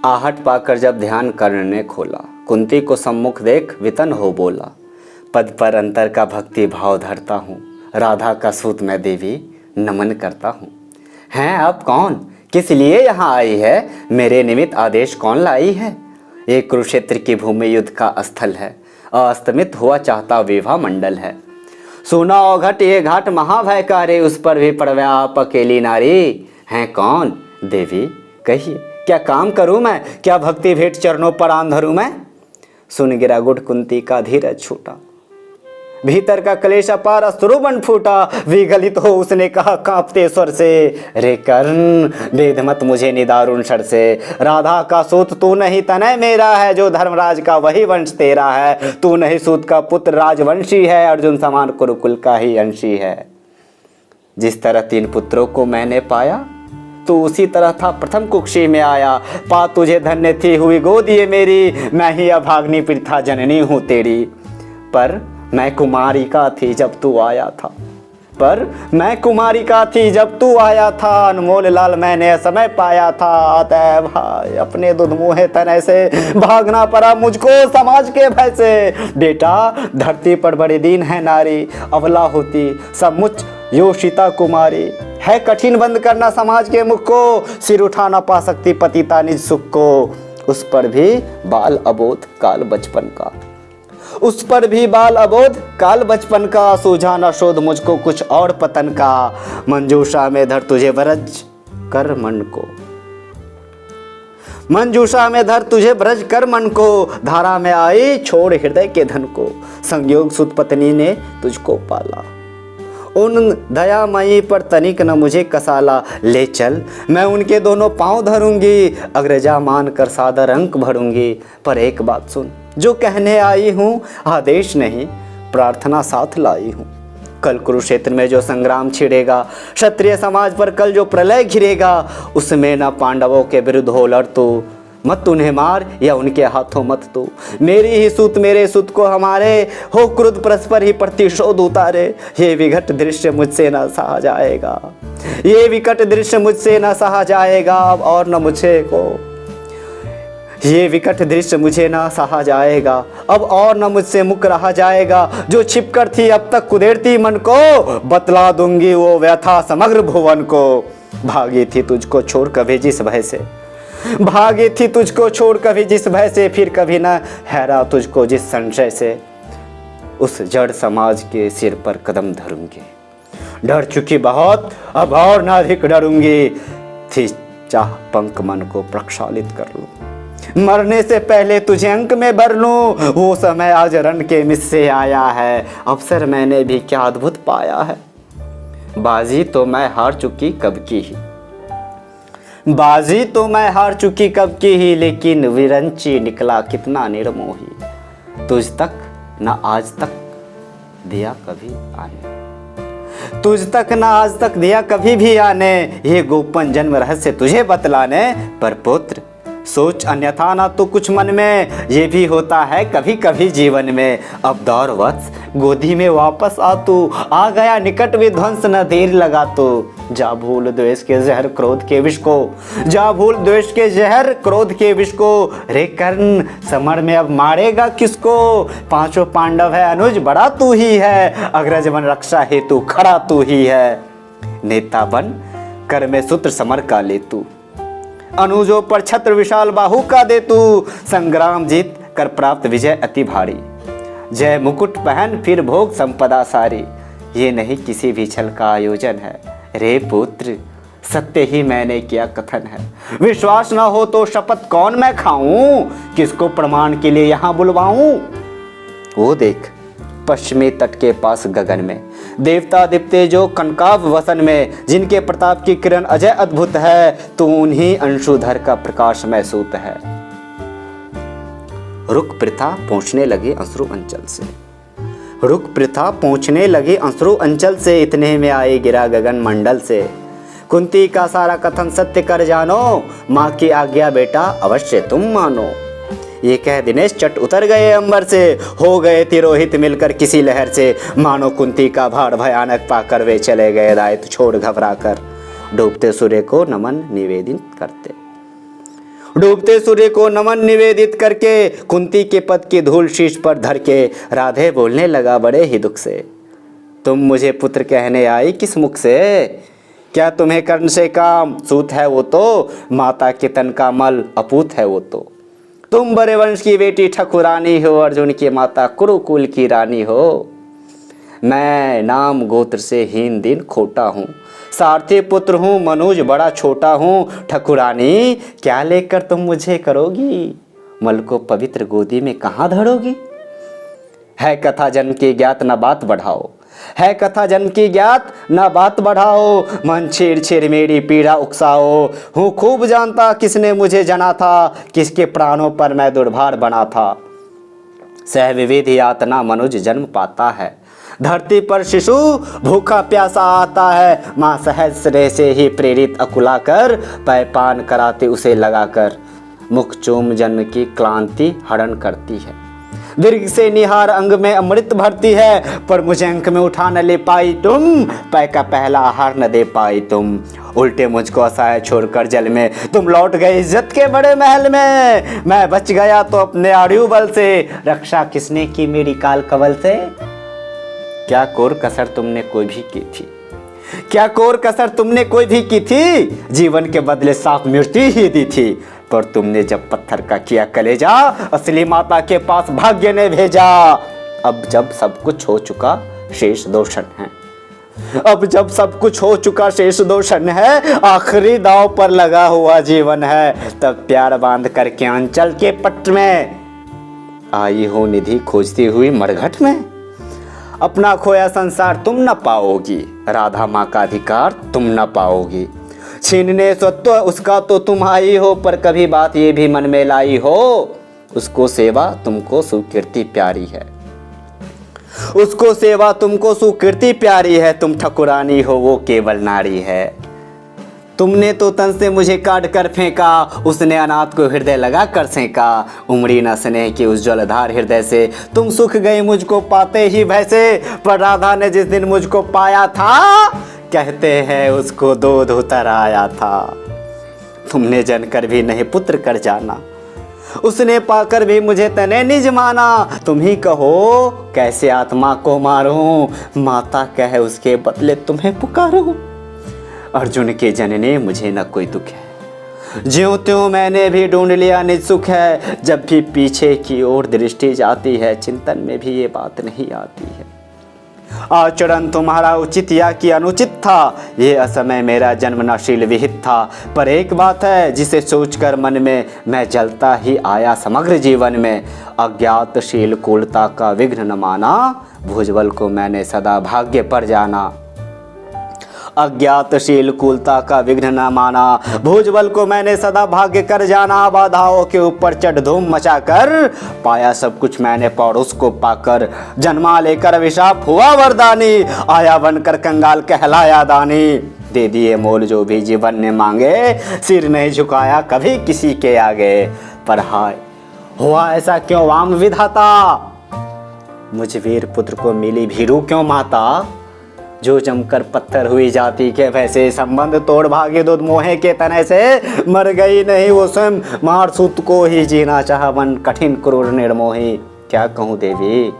आहट पाकर जब ध्यान कर्ण ने खोला, कुंती को सम्मुख देख वितन हो बोला। पद पर अंतर का भक्ति भाव धरता हूँ, राधा का सूत मैं देवी नमन करता हूँ। हैं अब कौन, किस लिए यहाँ आई है, मेरे निमित्त आदेश कौन लाई है। ये कुरुक्षेत्र की भूमि युद्ध का स्थल है, अस्तमित हुआ चाहता विवाह मंडल है। सुना औघट ये घाट महाभयकारी, उस पर भी पड़वे आप अकेली नारी। हैं कौन देवी कहिए, क्या काम करूं मैं, क्या भक्ति भेंट चरणों पर आन धरूं मैं। सुन गिरा गुट कुंती का धीरज छूटा, भीतर का कलेश अपार अश्रु बन फूटा। विगलित हो उसने कहा कांपते स्वर से, रे कर्ण वेद मत मुझे निदारुण शर से। राधा का सूत तू नहीं तनय मेरा है, जो धर्मराज का वही वंश तेरा है। तू नहीं सूत का पुत्र राजवंशी है, अर्जुन समान कुरुकुल का ही अंशी है। जिस तरह 3 पुत्रों को मैंने पाया, तू उसी तरह था प्रथम कुक्षी में आया। पा तुझे धन्य थी हुई गोद ये मेरी, मैं ही अभाग्नि प्रथा जननी हूँ तेरी। पर मैं कुमारिका थी जब तू आया था, पर मैं कुमारिका थी जब तू आया था। अनमोल लाल मैंने समय पाया था, अतः भाई अपने दुध मुहे तने से भागना पड़ा मुझको समाज के भय से। बेटा धरती पर बड़े दीन है नारी, अबला होती समुच योषिता कुमारी। है कठिन बंद करना समाज के मुख को, सिर उठा ना पा सकती पतिता निज सुख को। उस पर भी बाल अबोध काल बचपन का, उस पर भी बाल अबोध काल बचपन का। सूझा न शोध मुझको कुछ और पतन का, मंजूषा में धर तुझे ब्रज कर मन को। मंजूषा में धर तुझे ब्रज कर मन को, धारा में आई छोड़ हृदय के धन को। संयोग सुत पत्नी ने तुझको पाला, उन दयामयी पर तनिक न मुझे कसाला। ले चल मैं उनके दोनों पांव धरूंगी, अग्रजा मान कर सादर अंक भरूंगी। पर एक बात सुन, जो कहने आई हूँ आदेश नहीं प्रार्थना साथ लाई हूँ। कल कुरुक्षेत्र में जो संग्राम छिड़ेगा, क्षत्रिय समाज पर कल जो प्रलय घिरेगा, उसमें न पांडवों के विरुद्ध हो लड़ तू। मत उन्हें मार या उनके हाथों मत तू। मेरी ही सूत मेरे सूत को हमारे, हो क्रुद्ध परस्पर ही प्रतिशोध उतारे। ये विकट दृश्य मुझसे न सहा जाएगा, ये विकट दृश्य मुझसे न सहा जाएगा। अब और न मुझे को ये विकट दृश्य मुझे ना सहा जाएगा, अब और न मुझसे मुक रहा जाएगा। जो छिपकर थी अब तक कुदेरती मन को, बतला दूंगी वो व्यथा समग्र भुवन को। भागी थी तुझको छोड़ कभी जिस भय से, भागी थी तुझको छोड़ कभी जिस भय से, फिर कभी न हैरा तुझको जिस संशय से। उस जड़ समाज के सिर पर कदम धरूंगी, डर चुकी बहुत अब और न अधिक डरूंगी। थी चाह पंख मन को प्रक्षालित कर लूं, मरने से पहले तुझे अंक में भर लूं। वो समय आज रण के मिस से आया है, अवसर मैंने भी क्या अद्भुत पाया है। बाजी तो मैं हार चुकी कब की ही, बाजी तो मैं हार चुकी कब की ही, लेकिन विरंची निकला कितना निर्मोही। तुझ तक न आज तक दिया कभी आने, तुझ तक न आज तक दिया कभी भी आने। ये गोपन जन्म रहस्य तुझे बतलाने, पर पुत्र सोच अन्यथा ना तो कुछ मन में, ये भी होता है कभी कभी जीवन में। अब दौर वत्स गोदी में वापस आ तू, आ गया निकट विध्वंस न देर लगा तू। जा भूल द्वेष के जहर क्रोध के विष को, जा भूल द्वेष के जहर क्रोध के विष को। रे कर्ण समर में अब मारेगा किसको, 5 पांडव है अनुज बड़ा तू ही है, अग्रज बन रक्षा हेतु खड़ा तू ही है। नेता बन कर में सूत्र समर का ले तू, अनुजों पर छत्र विशाल बाहु का दे तू। संग्राम जीत कर प्राप्त विजय अति भारी, जय मुकुट पहन फिर भोग संपदा सारी। ये नहीं किसी भी छल का आयोजन है, रे पुत्र सत्य ही मैंने किया कथन है। विश्वास न हो तो शपथ कौन मैं खाऊं, किसको प्रमाण के लिए यहाँ बुलवाऊं। वो देख पश्चिमी तट के पास गगन में देवता दिप्ते जो कनकाव वसन में, जिनके प्रताप की किरण अजय अद्भुत है। तो उन्हीं अंशुधर का प्रकाश महसूत है। रुक प्रथा पहुंचने लगे अंसुरु अंचल से, रुक प्रथा पहुंचने लगे अंसुरु अंचल से। इतने में आए गिरा गगन मंडल से, कुंती का सारा कथन सत्य कर जानो। माँ की आज्ञा बेटा अवश्य तुम मानो। ये कह दिनेश चट उतर गए अंबर से, हो गए तिरोहित मिलकर किसी लहर से। मानो कुंती का भार भयानक पाकर वे चले गए दायित्व छोड़ घबरा कर, डूबते सूर्य को नमन निवेदित करते। डूबते सूर्य को नमन निवेदित करके कुंती के पद की धूल शीश पर धर के राधे बोलने लगा बड़े ही दुख से, तुम मुझे पुत्र कहने आई किस मुख से? क्या तुम्हें कर्ण से काम सूत है वो तो, माता के तन का मल अपूत है वो तो। तुम बड़े वंश की बेटी ठकुरानी हो, अर्जुन की माता कुरुकुल की रानी हो। मैं नाम गोत्र से हीन दिन खोटा हूँ, सारथी पुत्र हूँ, मनुज बड़ा छोटा हूँ। ठकुरानी क्या लेकर तुम मुझे करोगी, मल को पवित्र गोदी में कहाँ धरोगी? है कथा जन की ज्ञात न बात बढ़ाओ, है कथा जन की ज्ञात न बात बढ़ाओ। मन छेड़ छेड़ मेरी पीड़ा उकसाओ, हूँ खूब जानता किसने मुझे जना था, किसके प्राणों पर मैं दुर्भार बना था। सह विविध यातना मनुज जन्म पाता है, धरती पर शिशु भूखा प्यासा आता है। माँ सहज स्नेह से ही प्रेरित अकुला कर, पैपान कराते उसे लगाकर। मुख चूम जन्म की क्लांति हरण करती है, दीर्घ से निहार अंग में अमृत भरती है। पर मुझे अंक में उठा न ले पाई तुम, पै का पहला आहार न दे पाई तुम। उल्टे मुझको असहाय छोड़कर जल में तुम लौट गए इज्जत के बड़े महल में। मैं बच गया तो अपने आड़ू बल से, रक्षा किसने की मेरी काल कवल से? क्या कोर कसर तुमने कोई भी की थी, क्या कोर कसर तुमने कोई भी की थी? जीवन के बदले साफ मृत्यु ही दी थी। पर तुमने जब पत्थर का किया कलेजा, असली माता के पास भाग्य ने भेजा। अब जब सब कुछ हो चुका शेष दोषण है, अब जब सब कुछ हो चुका शेष दोषण है। आखिरी दांव पर लगा हुआ जीवन है, तब प्यार बांध करके अंचल के पट में आई हो निधि खोजती हुई मरघट में। अपना खोया संसार तुम न पाओगी, राधा माँ का अधिकार तुम न पाओगी। छीनने स्वत्व उसका तो तुम आई हो, पर कभी बात ये भी मन में लाई हो, उसको सेवा तुमको सुकीर्ति प्यारी है, उसको सेवा तुमको सुकीर्ति प्यारी है। तुम ठकुरानी हो वो केवल नारी है। तुमने तो तन से मुझे काट कर फेंका, उसने अनाथ को हृदय लगा कर सेंका। उमड़ी न स्नेह की उज्ज्वल धार हृदय से, तुम सुख गई मुझको पाते ही भैसे। पर राधा ने जिस दिन मुझको पाया था, कहते हैं उसको दूध उतर आया था। तुमने जनकर भी नहीं पुत्र कर जाना, उसने पाकर भी मुझे तने निज माना। तुम ही कहो कैसे आत्मा को मारूं, माता कहे उसके बदले तुम्हें पुकारूं। अर्जुन के जनने मुझे न कोई दुख है, ज्यों त्यों मैंने भी ढूंढ लिया निज सुख है। जब भी पीछे की ओर दृष्टि जाती है, चिंतन में भी ये बात नहीं आती है। आचरण तुम्हारा उचित या कि अनुचित था, ये असमय मेरा जन्म नशील विहित था। पर एक बात है जिसे सोचकर मन में मैं जलता ही आया समग्र जीवन में। अज्ञातशील कुलता का विघ्न न माना, भुजबल को मैंने सदा भाग्य पर जाना। अज्ञातशील कुलता का विघ्न न माना, भुजबल को मैंने सदा भाग्य कर जाना। बाधाओं के ऊपर चढ़ धूम मचा कर, पाया सब कुछ मैंने पौरुष को पाकर। जन्मा लेकर अभिशाप हुआ वरदानी, आया बनकर कंगाल कहलाया दानी। दे दिए मोल जो भी जीवन ने मांगे, सिर नहीं झुकाया कभी किसी के आगे। पर हाय हुआ ऐसा क्यों वाम विधाता, मुझ वीर पुत्र को मिली भीरू क्यों माता। जो जमकर पत्थर हुई जाती के वैसे, संबंध तोड़ भागे दूध मोहे के तने से। मर गई नहीं वो स्वयं, मार सूत को ही जीना चाह मन कठिन क्रूर निर्मोही। क्या कहूँ देवी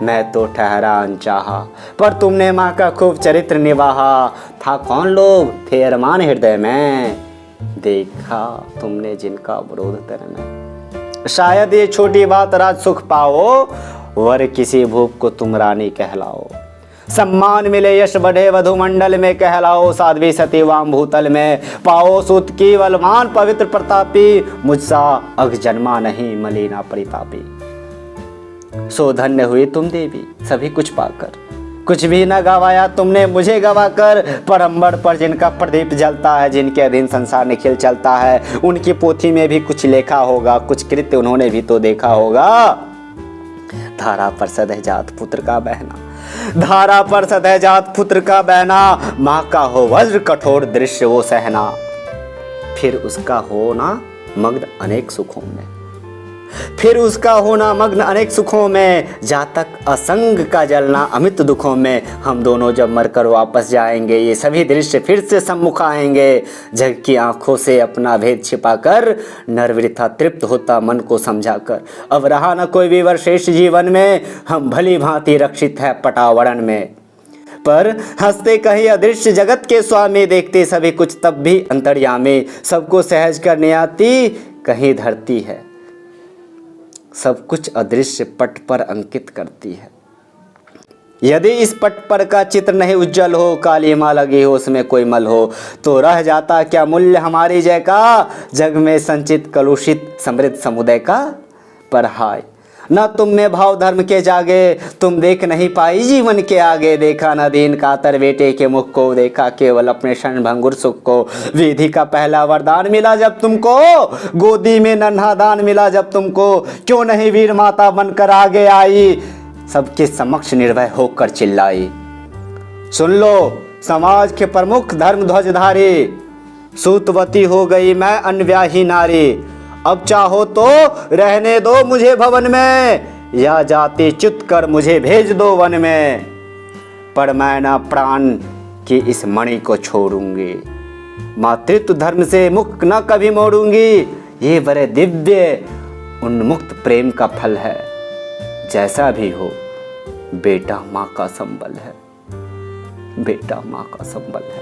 मैं तो ठहरा अनचाहा, पर तुमने माँ का खूब चरित्र निभाहा। था कौन लोग थे अरमान हृदय में, देखा तुमने जिनका विरोध तेरे में। शायद ये छोटी बात राज सुख पाओ, वर किसी भूप को तुम रानी कहलाओ। सम्मान मिले यश बढ़े वधुमंडल में, कहलाओ साध्वी सती वाम भूतल में। पाओ सुत की बलवान पवित्र प्रतापी, मुझसा अघ जन्मा नहीं मलिना परितापी। सो धन्य हुई तुम देवी सभी कुछ पाकर, कुछ भी न गवाया तुमने मुझे गवाकर। पर अंबर पर जिनका प्रदीप जलता है, जिनके अधीन संसार निखिल चलता है, उनकी पोथी में भी कुछ लिखा होगा, कुछ कृत्य उन्होंने भी तो देखा होगा। धारा पर सदहजात पुत्र का बहना, धारा पर सदहजात पुत्र का बहना। माँ का हो वज्र कठोर दृश्य वो सहना, फिर उसका हो ना मग्न अनेक सुखों में। फिर उसका होना मग्न अनेक सुखों में, जातक असंग का जलना अमित दुखों में। हम दोनों जब मरकर वापस जाएंगे, ये सभी दृश्य फिर से सम्मुख आएंगे। जग की आंखों से अपना भेद छिपाकर, नरवृथा तृप्त होता मन को समझाकर। अब रहा न कोई विवर शेष जीवन में, हम भली भांति रक्षित है पटावरण में। पर हंसते कहीं अदृश्य जगत के स्वामी, देखते सभी कुछ तब भी अंतर्यामी। सबको सहज करने आती कहीं धरती है, सब कुछ अदृश्य पट पर अंकित करती है। यदि इस पट पर का चित्र नहीं उज्जवल हो, काली माँ लगी हो उसमें कोई मल हो, तो रह जाता क्या मूल्य हमारी जय का, जग में संचित कलुषित समृद्ध समुदाय का। पर हाय न तुम में भाव धर्म के जागे, तुम देख नहीं पाई जीवन के आगे। देखा न दीन कातर बेटे के मुख को, देखा केवल अपने क्षण भंगुर सुख को। विधि का पहला वरदान मिला जब तुमको, गोदी में नन्हा दान मिला जब तुमको। क्यों नहीं वीर माता बनकर आगे आई, सबके समक्ष निर्भय होकर चिल्लाई। सुन लो समाज के प्रमुख धर्म ध्वजधारी, सूतवती हो गई मैं अनव्याही नारी। अब चाहो तो रहने दो मुझे भवन में, या जाति च्युत कर मुझे भेज दो वन में। पर मैं ना प्राण की इस मणि को छोड़ूंगी, मातृत्व धर्म से मुख न कभी मोड़ूंगी। ये बड़े दिव्य उन्मुक्त प्रेम का फल है, जैसा भी हो बेटा माँ का संबल है, बेटा माँ का संबल है।